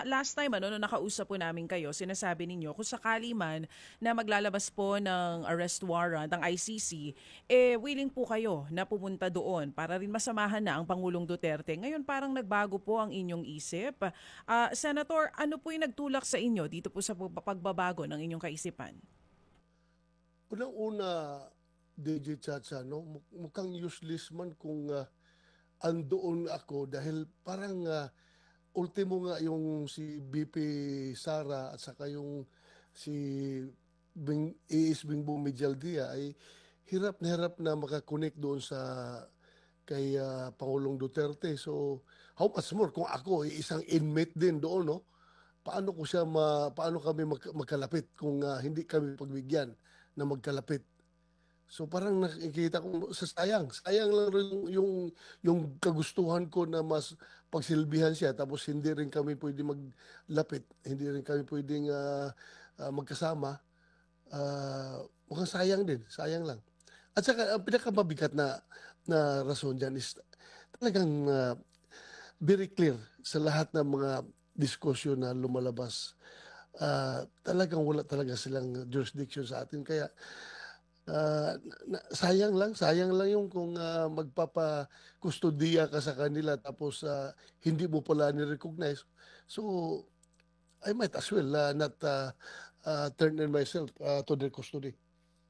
last time nung nakausap po namin kayo, sinasabi ninyo kung sakali man na maglalabas po ng arrest warrant ang ICC, willing po kayo na pumunta doon para rin masamahan na ang Pangulong Duterte. Ngayon parang nagbago po ang inyong isip. Senator, ano po yung nagtulak sa inyo dito po sa pagbabago ng inyong kaisipan? Unang-una, DJ Chacha, no? Mukhang useless man kung andoon ako dahil parang ultimo nga yung si BP Sara at saka yung si Iis Bingbong Medialdia ay hirap na makakonect doon sa kay Pangulong Duterte. So, how much more kung ako ay isang inmate din doon, no? Paano kami magkalapit kung hindi kami pagbigyan na magkalapit? So parang nakikita ko sayang lang rin yung kagustuhan ko na mas pagsilbihan siya tapos hindi rin kami pwede maglapit, hindi rin kami pwedeng magkasama. Mukhang sayang lang. At saka ang pinakamabigat na rason diyan is talagang very clear sa lahat ng mga diskusyon na lumalabas. Talagang wala talaga silang jurisdiction sa atin kaya sayang lang yung kung magpapakustodiya ka sa kanila tapos hindi mo pala ni-recognize. So, I might as well not turn in myself to their custody.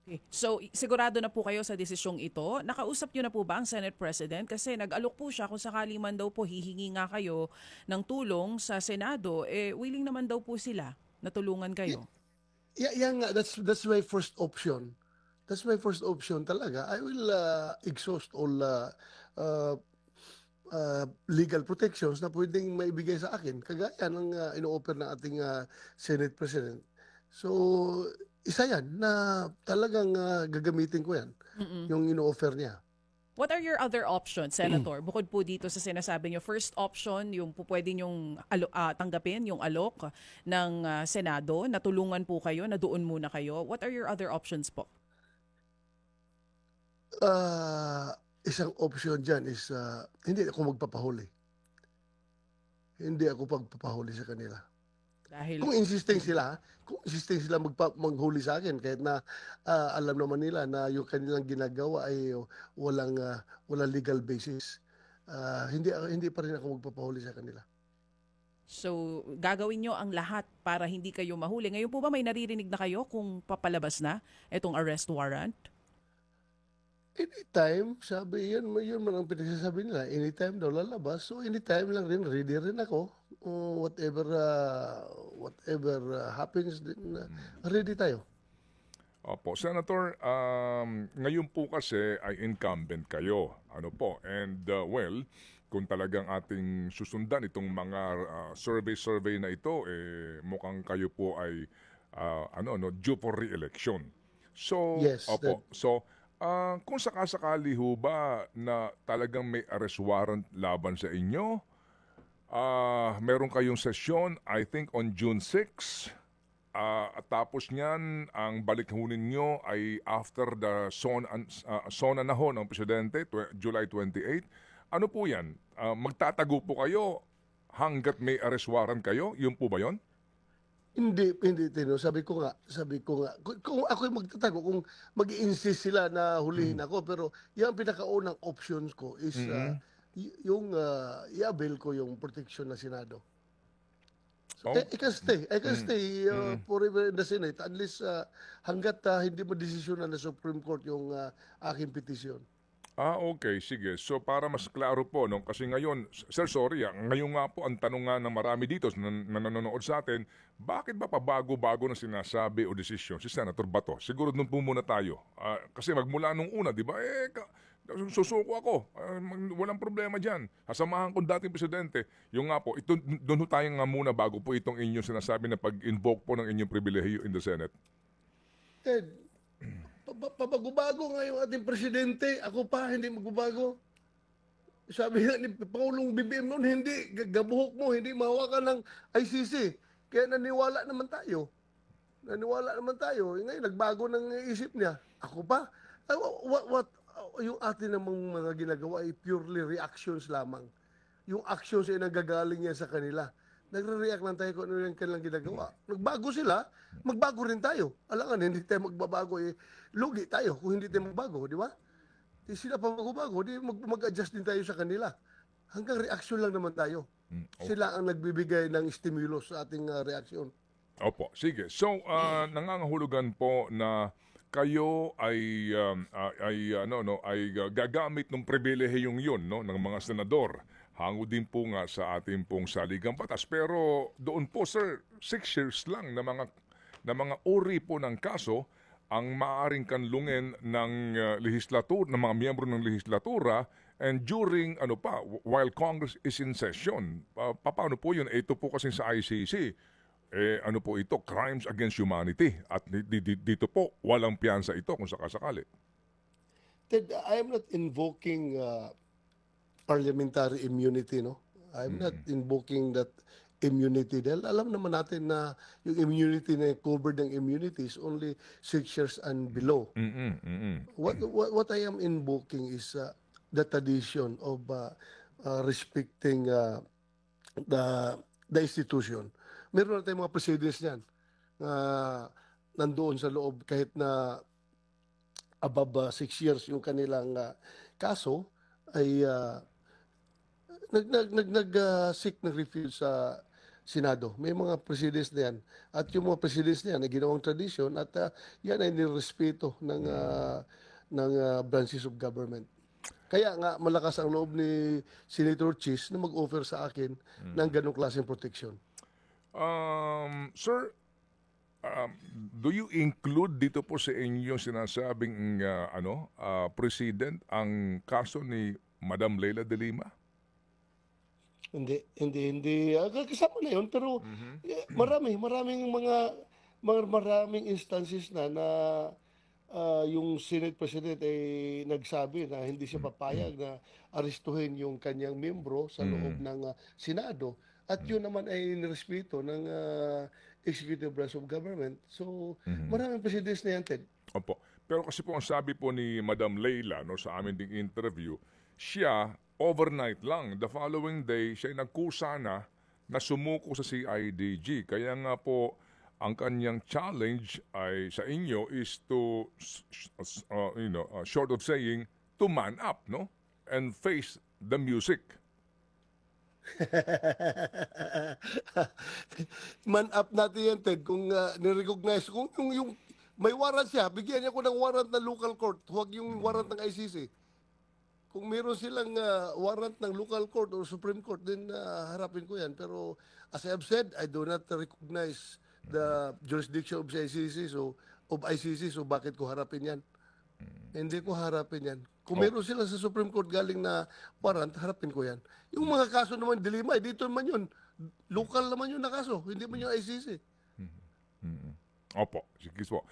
Okay. So, sigurado na po kayo sa desisyong ito. Nakausap niyo na po ba ang Senate President? Kasi nag-alok po siya kung sakali man daw po hihingi nga kayo ng tulong sa Senado. Willing naman daw po sila na tulungan kayo. Yeah, nga, that's my first option. That's my first option talaga. I will exhaust all legal protections na pwedeng maibigay sa akin, kagaya ng ino-offer ng ating Senate President. So, isa yan na talagang gagamitin ko yan, yung ino-offer niya. What are your other options, Senator? Bukod po dito sa sinasabi niyo, first option, yung po pwede niyong tanggapin, yung alok ng Senado, na tulungan po kayo, na doon muna kayo. What are your other options po? Isang option dyan is hindi ako magpapahuli. Hindi ako pagpapahuli sa kanila. Dahil, Kung insisting sila maghuli sa akin kahit na alam naman nila na yung kanilang ginagawa ay walang legal basis. Hindi pa rin ako magpapahuli sa kanila. so, gagawin niyo ang lahat para hindi kayo mahuli. Ngayon po ba may naririnig na kayo kung papalabas na itong arrest warrant? Anytime, sabi yun man ang pinagsasabi nila. Anytime daw lalabas. So anytime lang rin, ready rin ako. Whatever happens, din, ready tayo. Opo, Senator, ngayon po kasi ay incumbent kayo. Ano po? And well, kung talagang ating susundan itong mga survey na ito, mukhang kayo po ay due for re-election. So, Yes, opo. So, kung sakasakali ho ba na talagang may arrest warrant laban sa inyo, meron kayong sesyon, I think on June 6. At tapos niyan, ang balik ho ninyo ay after the SONA na ho ng Presidente, July 28. Ano po yan? Magtatago po kayo hanggat may arrest warrant kayo? Yun po ba yon? Hindi, Tino. Sabi ko nga, kung ako'y magtatago, kung mag-insist sila na hulihin ako, pero yung pinakaunang options ko is yung i-avail ko yung protection ng Senado. So, Oh. I can stay forever in the Senate unless hanggat hindi mo desisyonan ng Supreme Court yung aking petisyon. Okay, sige. So para mas klaro po, no? Kasi ngayon, sir, sorry, ngayon nga po ang tanong nga ng marami dito na nanonood sa atin, bakit ba pabago-bago na sinasabi o desisyon si Senator Bato? Siguro doon po muna tayo. Kasi magmula nung una, di ba, susuko ako. Walang problema dyan. Kasamahan ko dating presidente. Yung nga po, doon tayo nga muna bago po itong inyong sinasabi na pag-invoke po ng inyong pribilehiyo in the Senate. Ted, pabago-bago nga yung ating presidente, ako pa, hindi magbabago. Sabi nga ni Pangulong BBM noon, hindi, gabuhok mo, hindi mahawakan ng ICC. Kaya naniwala naman tayo. Ngayon, nagbago ng isip niya. Ako pa? Yung atin namang mga ginagawa ay purely reactions lamang. Yung actions ay nagagaling yan sa kanila. Nagre-react lang tayo kung ano yung kanilang ginagawa. Nagbago sila, magbago rin tayo. Alangan, hindi tayo magbabago, lugi tayo kung hindi tayo magbago, di ba? Sila pa magbabago, di mag-adjust din tayo sa kanila. Hanggang reaksyon lang naman tayo. Sila ang nagbibigay ng stimulus sa ating reaksyon. Opo, sige. So, nangangahulugan po na kayo ay gagamit ng pribilehiyong 'yun, no, ng mga senador. Hango din po nga sa ating pong saligang batas. Pero doon po, sir, 6 years lang na mga uri po ng kaso ang maaaring kanlungin ng ng mga miyembro ng lehislatura, and during while Congress is in session. Paano po 'yun? Ito po kasi sa ICC. Ano po ito? Crimes against humanity. At dito po, walang piyansa ito kung sakasakali. Ted, I am not invoking parliamentary immunity, no? I'm not invoking that immunity dahil alam naman natin na yung immunity na covered ng immunity is only 6 years and below. What I am invoking is the tradition of respecting the institution. Meron na tayong mga precedents niyan na nandoon sa loob kahit na above 6 years yung kanilang kaso ay nag-seek ng review sa Senado. May mga precedents na yan. At yung mga precedents na yan ay ginawang tradition at yan ay nirespeto ng branches of government. Kaya nga malakas ang loob ni Senator Chis na mag-offer sa akin ng ganong klaseng protection. Sir, do you include dito po sa inyong sinasabing president ang kaso ni Madam Leila de Lima? Hindi. Kasama na yun, pero maraming instances na yung Senate President ay nagsabi na hindi siya papayag na arestuhin yung kanyang membro sa loob ng Senado. At yun naman ay nirespeto ng executive branch of government. So, maraming presidents na yan, Ted. Opo. Pero kasi po ang sabi po ni Madam Leila sa amin ding interview, siya overnight lang, the following day, siya nagkusa na sumuko sa CIDG. Kaya nga po, ang kanyang challenge ay sa inyo is to, short of saying, to man up, no? And face the music. Man up natin yan, Ted, kung nirecognize. Kung yung may warrant siya, bigyan niya ko ng warrant ng local court, huwag yung warrant ng ICC. Kung meron silang warrant ng local court or Supreme Court, then harapin ko yan. Pero as I have said, I do not recognize the jurisdiction of ICC, so bakit ko harapin yan? Hindi ko harapin yan. Kung meron sila sa Supreme Court galing na warrant, harapin ko yan. Yung mga kaso naman, Dilima, dito naman yun. Local naman yun na kaso, hindi man yung ICC. Opo, sige po.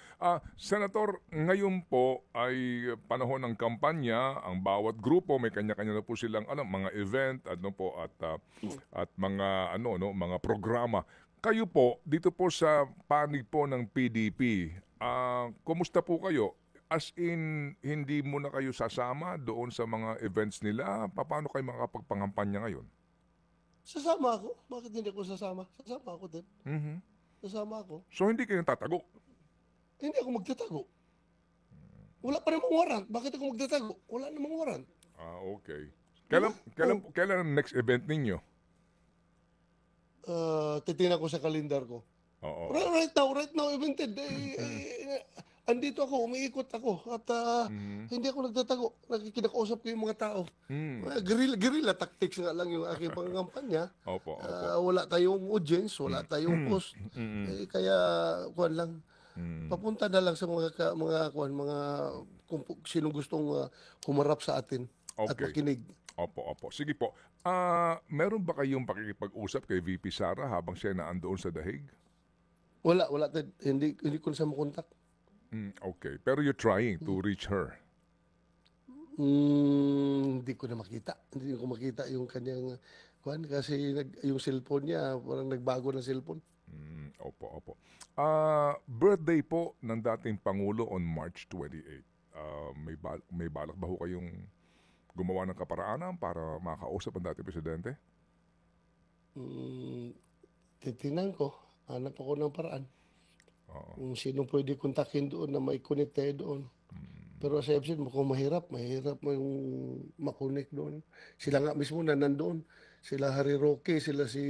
Senator, ngayon po ay panahon ng kampanya, ang bawat grupo may kanya-kanya na po silang mga event at mga mga programa. Kayo po dito po sa panig po ng PDP, kumusta po kayo? As in, hindi mo na kayo sasama doon sa mga events nila? Paano kayo makakapagpangampanya ngayon? Sasama ako. Bakit hindi ako sasama? Sasama ako din. Sasama ako. So, hindi kayo tatago? Hindi ako magtatago. Wala pa namang warrant. Bakit ako magtatago? Wala namang warrant. Okay. Kailan ang next event ninyo? Titingnan ko sa kalendar ko. Oo. Right now, evented. Andito ako, umiikot ako. At hindi ako nagtatago. Kinakausap ko yung mga tao. Guerrilla tactics nga lang yung aking pangangampanya. Opo. Wala tayong audience, wala tayong post. Kaya, kuwan lang. Papunta na lang sa mga kung sinong gustong humarap sa atin at makinig. Opo. Sige po. Meron ba kayong pakikipag-usap kay VP Sara habang siya naandoon sa Dahig? Wala. Hindi ko na siya makontak. Okay. Pero you're trying to reach her? Hindi ko na makita. Hindi ko makita yung kanyang kuwan kasi yung cellphone niya, parang nagbago ng cellphone. Opo. Birthday po ng dating Pangulo on March 28. May balak ba ho kayong gumawa ng kaparaanan para makausap ang dating presidente? titingnan ko, hanap ako ng paraan. Oo. Kung sino pwede kontakin doon na mai-connect tayo doon. Pero sa FCN, mukhang mahirap mo yung makonek doon. Sila nga mismo na nandoon. Sila Harry Roque, sila si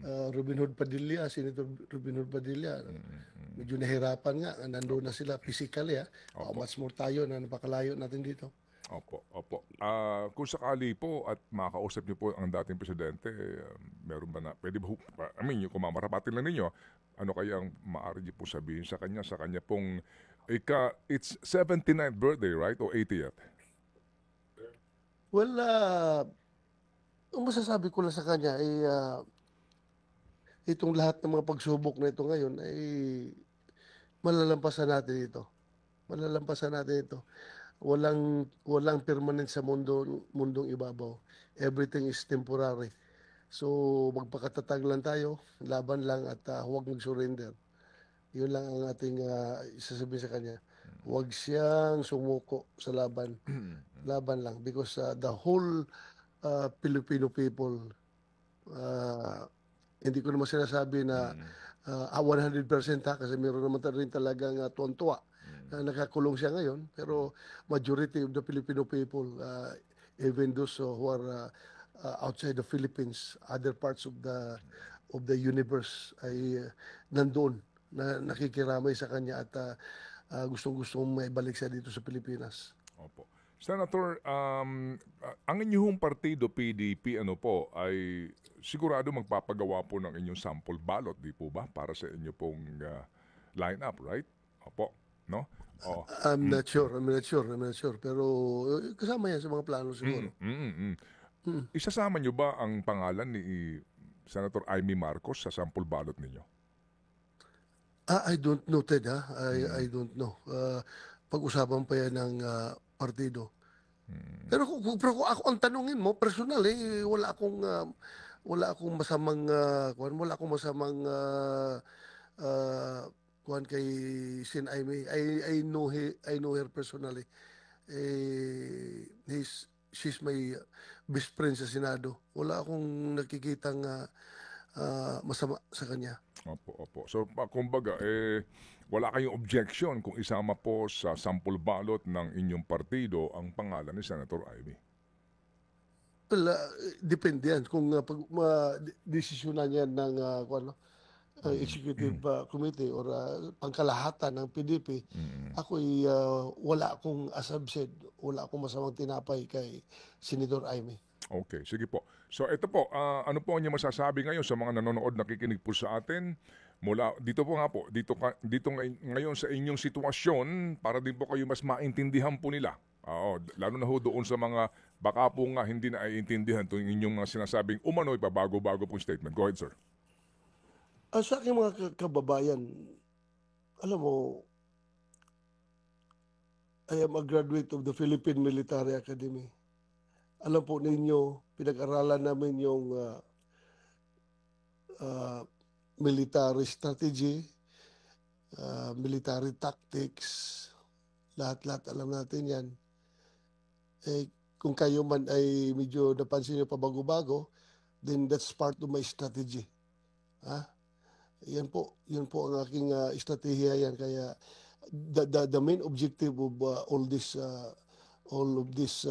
Robin Hood Padilla, Senator Robin Hood Padilla. Medyo nahirapan nga, nandoon na sila physically. How Opo. much more tayo na napakalayo natin dito. Opo, opo. Kung sakali po at makausap niyo po ang dating presidente, meron ba na, pwede ba, yung kung mamarapatin lang ninyo, ano kaya ang maaari niyo po sabihin sa kanya pong, it's 79th birthday, right? O 80th? Well, ang masasabi ko lang sa kanya ay itong lahat ng mga pagsubok na ito ngayon ay malalampasan natin ito. Malalampasan natin ito. Walang permanent sa mundong ibabaw. Everything is temporary. So magpakatatag lang tayo, laban lang at huwag mag-surrender. Yun lang ang ating isasabihin sa kanya. Huwag siyang sumuko sa laban. Laban lang because the whole Filipino people, hindi ko naman sinasabi na 100% kasi meron naman rin talagang tuwan-tuwa na nakakulong siya ngayon. Pero majority of the Filipino people, even those who are outside the Philippines, other parts of the universe ay nandoon na nakikiramay sa kanya at gustong-gustong maibalik siya dito sa Pilipinas. Opo. Senator, ang inyong partido, PDP, ay sigurado magpapagawa po ng inyong sample ballot, di po ba? Para sa inyo pong line-up, right? Opo, no? Oh. I'm not sure. Pero kasama yan sa mga plano siguro. Isasama nyo ba ang pangalan ni Senator Amy Marcos sa sample ballot ninyo? I don't know, Ted. I don't know. Pag-usapan pa yan ng partido. Pero kung ako ang tanungin mo, personal wala akong masamang kuhan kay Sin Aimee. I know her personally. She's my best friend sa Senado. Wala akong nakikitang masama sa kanya. Opo. So, kumbaga, wala kayong objection kung isama po sa sample ballot ng inyong partido ang pangalan ni Senator Amy? Well, depende yan. Kung desisyonan yan ng executive committee or pangkalahatan ng PDP, ako'y wala akong, as I've said, wala akong masamang tinapay kay Senator Amy. Okay, sige po. So ito po, ano po ang inyong masasabi ngayon sa mga nanonood, nakikinig po sa atin? Mula dito po nga po, dito ngayon sa inyong sitwasyon para din po kayo mas maintindihan po nila. Lalo na ho doon sa mga baka po nga hindi na aiintindihan itong inyong mga sinasabing umano'y pabago-bago pong statement. Go ahead, sir. Sa aking mga kababayan, alam mo, I am a graduate of the Philippine Military Academy. Alam po ninyo, pinag-aralan namin yung military strategy, military tactics, lahat-lahat alam natin yan. Kung kayo man ay medyo napansin nyo pabago-bago, then that's part of my strategy. Yun po ang aking estratehiya yan. Kaya the main objective of all of this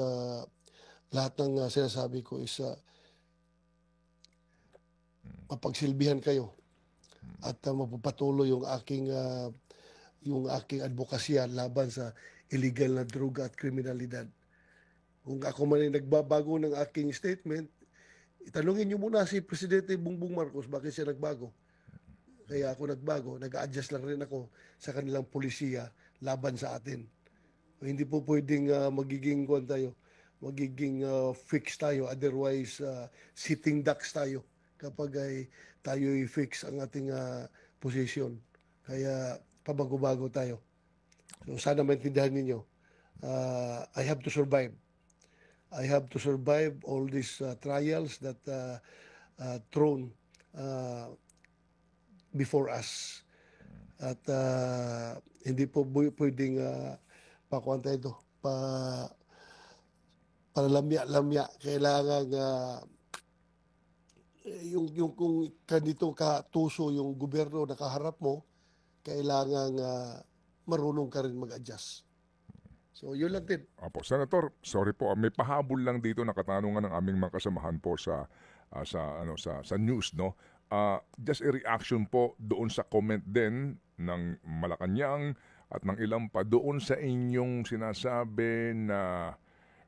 lahat ng sinasabi ko is mapagsilbihan kayo at mapapatuloy yung aking advokasya laban sa illegal na droga at kriminalidad. Kung ako man ay nagbabago ng aking statement, itanungin niyo muna si Presidente Bongbong Marcos bakit siya nagbago. Kaya ako nagbago, nag-a-adjust lang rin ako sa kanilang polisiya laban sa atin. Hindi po pwedeng magiging fix tayo, otherwise sitting ducks tayo kapag ay tayo i-fix ang ating position. Kaya pabago-bago tayo. So sana maintindihan ninyo, I have to survive. I have to survive all these trials that thrown before us. At hindi po pwedeng pakuanta ito, para lamya-lamya. Kailangan yung kung kanito katuso yung gobyerno na kaharap mo, kailangan marunong ka rin mag-adjust. So, yun lang din. Opo, Senator, sorry po, may pahabol lang dito na katanungan ng aming mga kasamahan po sa news, no. Just a reaction po doon sa comment din ng Malacanang at ng ilang pa doon sa inyong sinasabi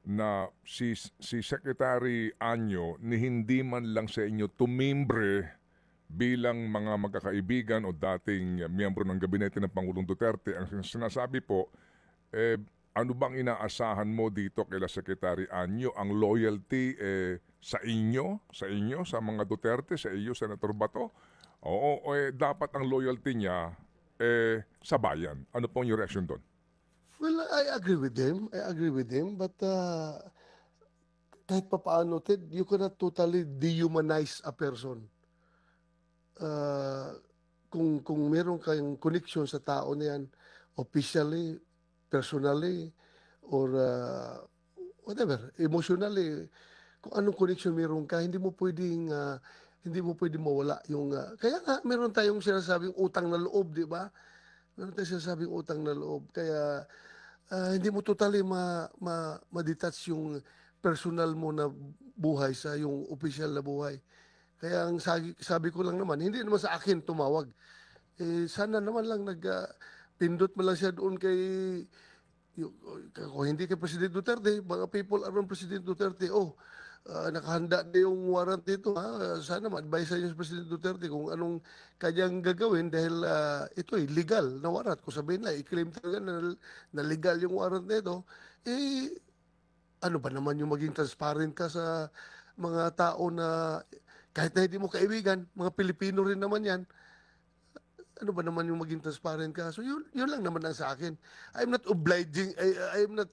na si Secretary Anyo ni hindi man lang sa inyo tumimbre bilang mga magkakaibigan o dating miyembro ng gabinete ng Pangulong Duterte. Ang sinasabi po, ano bang inaasahan mo dito kila Secretary Anyo? Ang loyalty sa inyo, sa mga Duterte, sa iyo, Senator Bato? Oo, dapat ang loyalty niya sa bayan. Ano pong yung reaction doon? Well, I agree with him. But kahit pa paano, Ted, you cannot totally dehumanize a person. Kung meron kayong connection sa tao na yan, officially, personally, or whatever, emotionally, kung anong connection meron ka, hindi mo pwedeng mawala yung kaya nga meron tayong sinasabing utang na loob, di ba? Meron tayong sinasabing utang na loob. Kaya hindi mo totally ma-detach yung personal mo na buhay sa yung official na buhay. Kaya ang sabi ko lang naman, hindi naman sa akin tumawag. Sana naman lang pindot mo lang siya doon kay kung hindi kay President Duterte, mga people around President Duterte, nakahanda na yung warrant dito. Sana ma-advise niyo sa President Duterte kung anong kanyang gagawin dahil ito legal na warrant. Kung sabihin na, i-claim talaga na legal yung warrant nito, ano ba naman yung maging transparent ka sa mga tao na kahit na hindi mo kaibigan, mga Pilipino rin naman yan, ano ba naman yung maging transparent ka? So yun lang naman ang sa akin. I'm not obliging, I'm not,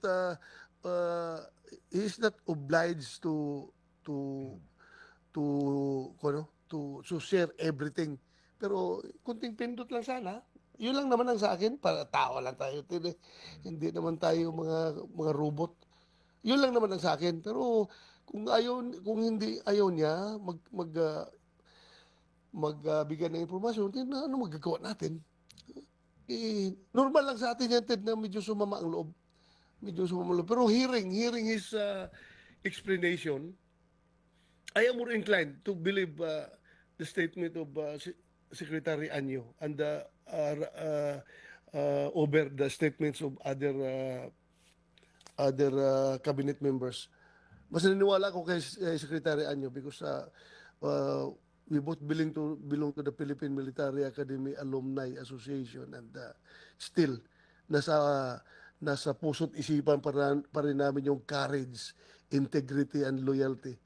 he is not obliged to share everything. Pero kunting pindot lang sana. Yun lang naman ang sa akin. Para tao lang tayo. Hindi naman tayo mga robot. Yun lang naman ang sa akin. Pero kung hindi ayaw niya magbigay ng impormasyon, ano magagawa natin? Normal lang sa atin yan, Ted, na medyo sumama ang loob. Pero hearing his explanation, I am more inclined to believe the statement of Secretary Anyo and over the statements of other cabinet members. Mas naniniwala ako kay Secretary Anyo because we both belong to the Philippine Military Academy Alumni Association, and still nasa puso't isipan pa rin namin yung courage, integrity, and loyalty.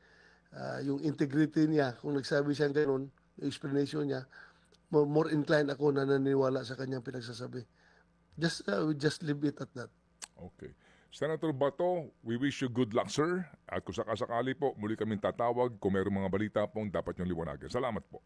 Yung integrity niya, kung nagsabi siya gano'n, yung explanation niya, more inclined ako na naniniwala sa kanyang pinagsasabi. We just leave it at that. Okay. Senator Bato, we wish you good luck, sir. At kung sakasakali po, muli kaming tatawag kung mayroong mga balita pong dapat niyong liwanagin. Salamat po.